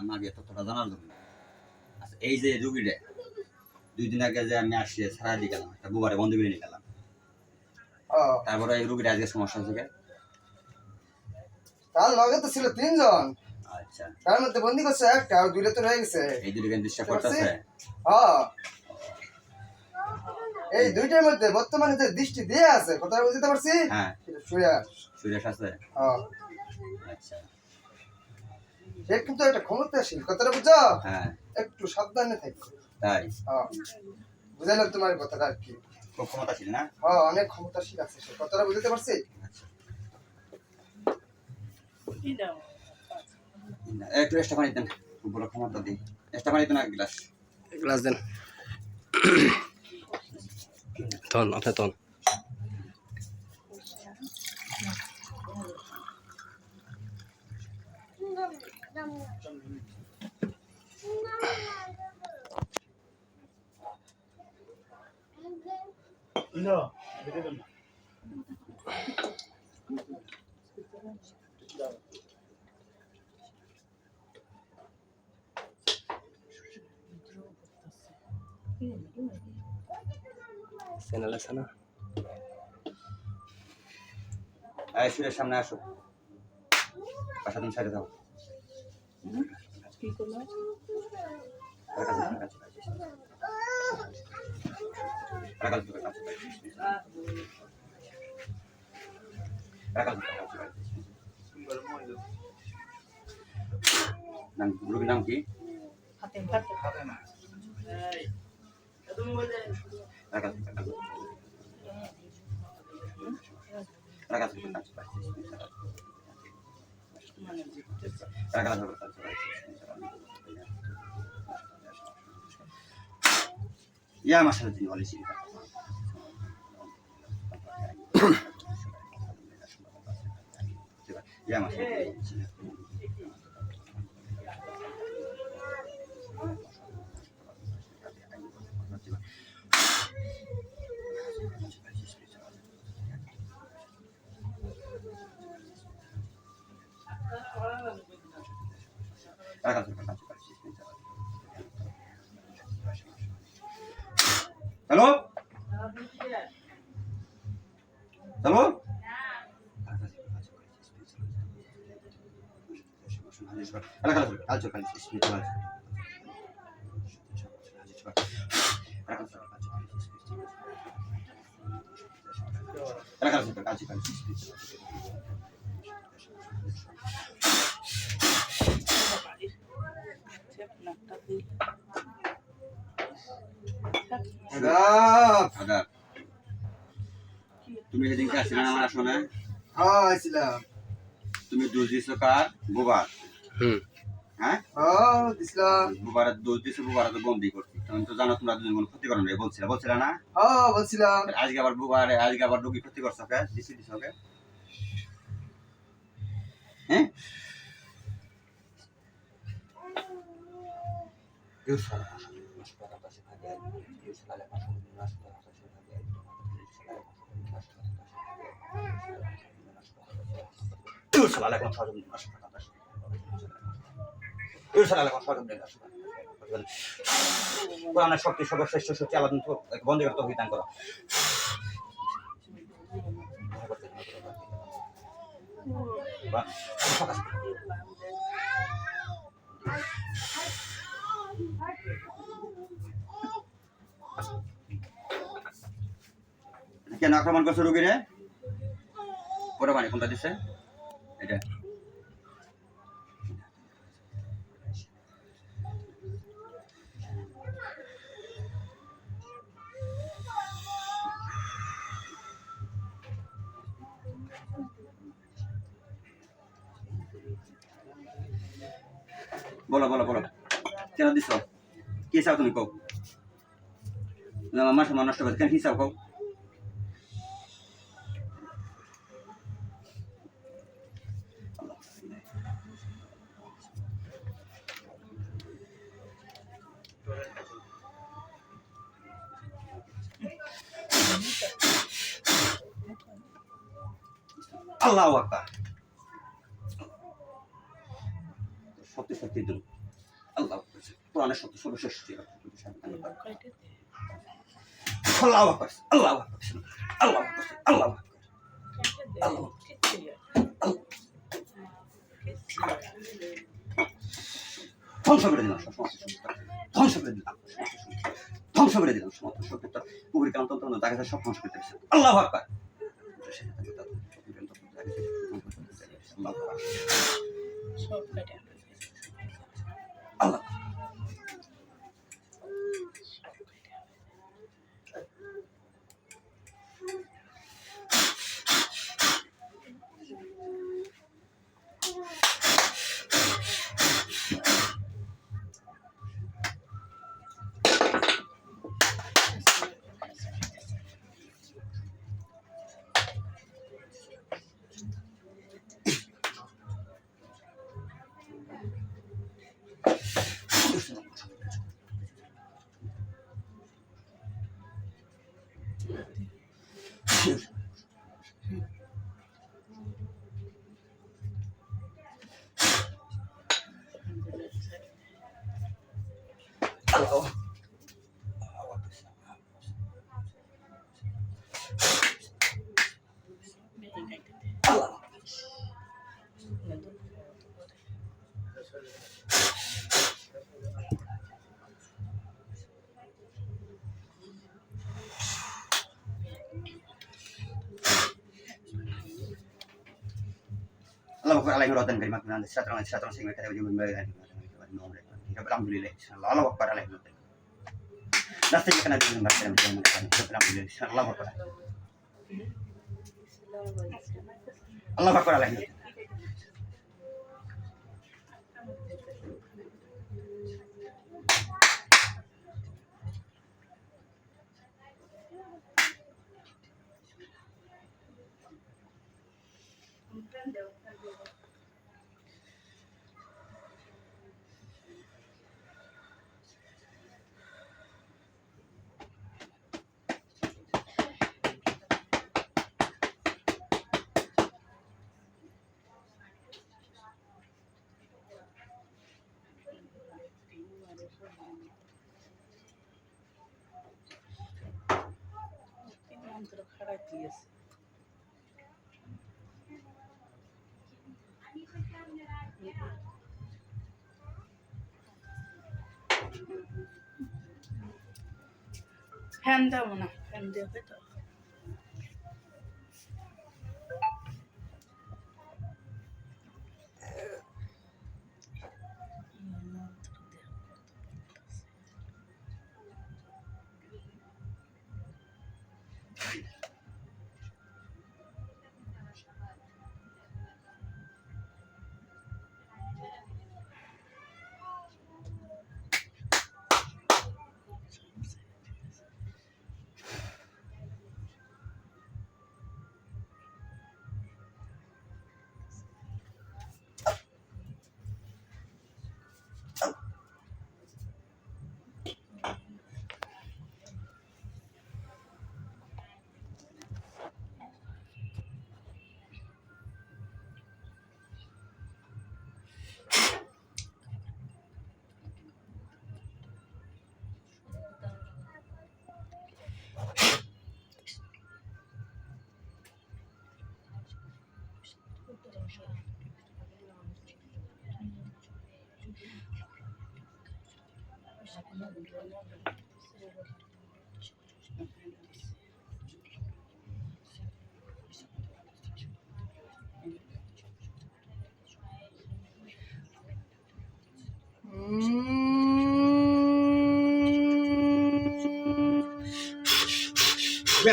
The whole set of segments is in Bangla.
করলাম আগে ততটা জানার জন্য। আচ্ছা এই যে রুগীটা 2 দিন আগে যে আমি আসি সারা দিয়ে গেলাম একটা বুবারে বন্ধ করে নিয়ে গেলাম, তারপরে এই রুগীটা আজকে সমস্যা হয়েছে। তার লগে তো ছিল 3 জন। আচ্ছা তার মধ্যে বন্দি করছে একটা, আর দুইটা তো রয়ে গেছে। এই দুটো কেন ডিস্টার্ব করতেছে? হ্যাঁ, এই দুইটার মধ্যে বর্তমানে যে দৃষ্টি দিয়ে আছে, কথা বুঝতে পারছি? হ্যাঁ সুরেশ আছে। হ্যাঁ আচ্ছা সে কিন্তু একটা ক্ষমতাশীল, কথাটা বুঝছো? হ্যাঁ একটু সাবধানে থাকো। তাই হ্যাঁ বুঝাইলাম তোমার কথাটা আর কি। খুব ক্ষমতাশীল না? হ্যাঁ অনেক ক্ষমতাশীল আছে সে, কথাটা বুঝতে পারছি? একটু এক্সট্রা পানি দেন, খুব বড় ক্ষমতা দিই। এক্সট্রা পানি দেন, এক গ্লাস দেন। তন আপনি তন চ্যানেল আছে না? এই সুরের সামনে আসো, পাশা তুমি সাইডে দাও। রোগীর নাম কি? Ya masalah ini oleh sini. Ya masalah ini. Halo? Halo? তুমি সেদিনকে আসলে আমার আসনে? হ্যাঁ আইছিলাম। তুমি দোষ দিছো কার? বুবার। হ্যাঁ দিছিলাম। বুবারের দোষ দিছো, বুবারে তো বন্দি করছি। তুমি তো জানো তোমরা দুজন কোনো ক্ষতি করো না, বলছিলা না? বলছিলাম। আজকে আবার বুবারে, আজকে আবার রোগী ক্ষতি করছো কে? দিছি কে? হ্যাঁ শক্তি সর্বশ্রেষ্ঠ শক্তি আল্লাহ বন্ধ করতে অভিধান করো। কেন আক্রমণ করছো রোগীরে? পরে পানি কোনটা দিচ্ছে এটা? বলো বলো বলো, কেন দিছ? কি চাও তুমি কও? আমার সময় নষ্ট করছে কেন? কি চাও কও? আল্লাহু আকবার। সত্যি সত্যি দিন কোরআনের সত্য সর্বশেষ আল্লাহু আকবার আল্লাহু আকবার আল্লাহু আকবার আল্লাহু আকবার ধ্বংস করে দিলাম ধ্বংস করে দিলাম ধ্বংস করে দিলাম সমস্ত সত্যতা কুবুরি কালাম তন্ত্র জায়গা সব ধ্বংস করতে দিচ্ছে আল্লাহু আকবার আল্লাহ Allah. Allah. Allah Akbar alaihi wa sallam kalimat min syaitan sing kata ujung bagian alhamdulillah insyaallah Allah Akbar alaihi wa sallam nasti kana di nomor saya alhamdulillah insyaallah Allah Akbar alaihi wa sallam fan দাও না ফ্যান দেবে তো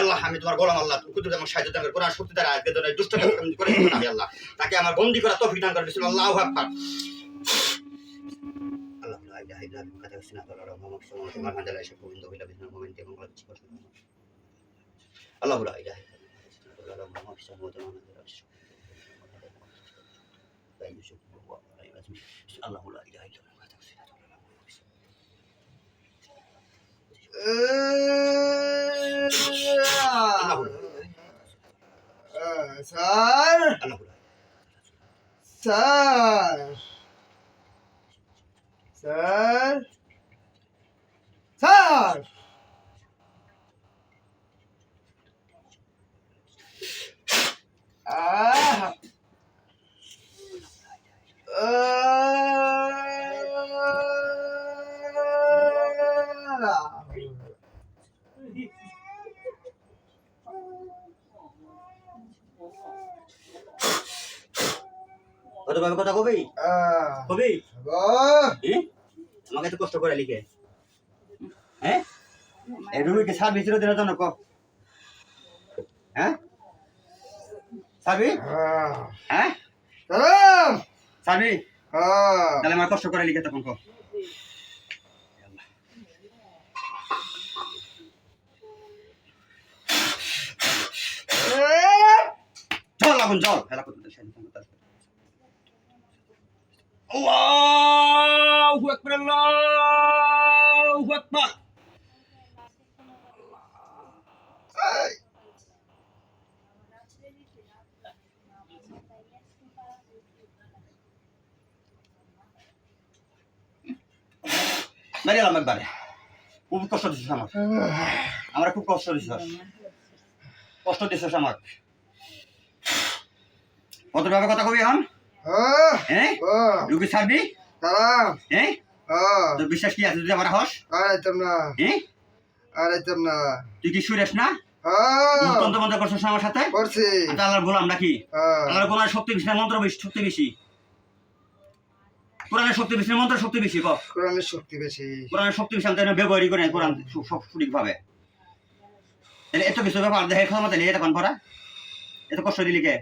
আল্লাহ আমি তোমার গোলাম আল্লাহ তুমি কুদরত এবং সাহায্য দান করে কোরআন শক্তি দ্বারা আজকে ধরে দুষ্ট কাজ করে না আল্লাহ তাকে আমার বন্দী করা তৌফিক দান করে বিসমিল্লাহ আল্লাহু আকবার আল্লাহ লা ইলাহা ইল্লা আনতা কাতাবাসনা তাআলা মুহাম্মদ সাল্লাল্লাহু আলাইহি ওয়া সাল্লাম আশা করি ইন্দা বিল্লাহি মিনাল মুমিনিন এবং আল্লাহ চিকন আল্লাহু লা ইলাহা ইল্লা আল্লাহ মুহাম্মদ সাল্লাল্লাহু আলাইহি ওয়া সাল্লাম আল্লাহু লা ইলাহা ইল্লা স্যার স্যার স্যার স্যার আহ কতভাবে কথা কবি কবি আমাকে তো কষ্ট করে লিখে হ্যাঁ এই রুগীকে সার্ভিস দিনের জন্য ক হ্যাঁ সাবি হ্যাঁ সাবি তাহলে আমার কষ্ট করে লিখে তখন ক জল লাগুন জল খেলা করতে আল্লাহু আকবার আল্লাহু আকবার মেরে এলাম একবারে খুব কষ্ট দিছিস আমার খুব কষ্ট দিছিস আমার কতভাবে কথা কবি এখন হ্যাঁ রুগী ছাড়বি হ্যাঁ তোর বিশ্বাস কি আছে তুই আমার হস তুই কি সুরেশ না তন্ত্র মন্ত্র করছিস আমার সাথে আল্লাহর গোলাম নাকি আল্লাহর গোলামের শক্তি বেশি না মন্ত্র বেশি শক্তি বেশি কোরআনের শক্তি বেশি মন্ত্র শক্তি বেশি কোরআনের শক্তি বেশি আমি তাই ব্যবহারই করি কোরআন সঠিক ভাবে এত কিছু ব্যাপার দেখে ক্ষমতা নিয়ে এটা কোন করা এত কষ্ট দিলি কে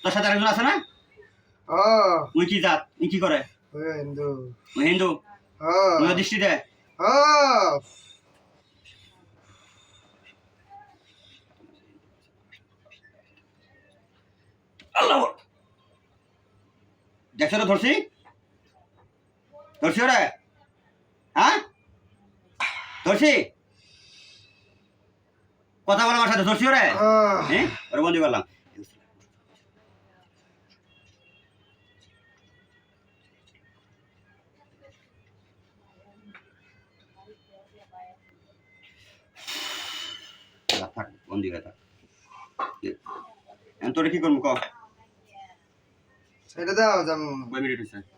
তোর সাথে আরেকজন আছে না উনি কি জাত উনি কি করে হিন্দু দৃষ্টি দেয় আল্লাহ দেখছো তো ধরছি রে হ্যাঁ ধরছি কথা বলা আমার সাথে ধরছি রে হ্যাঁ ওরে বন্দি করলাম বন্দি কথা তোরে কি করবো ক এটা দাও কয় মিনিট হয়েছে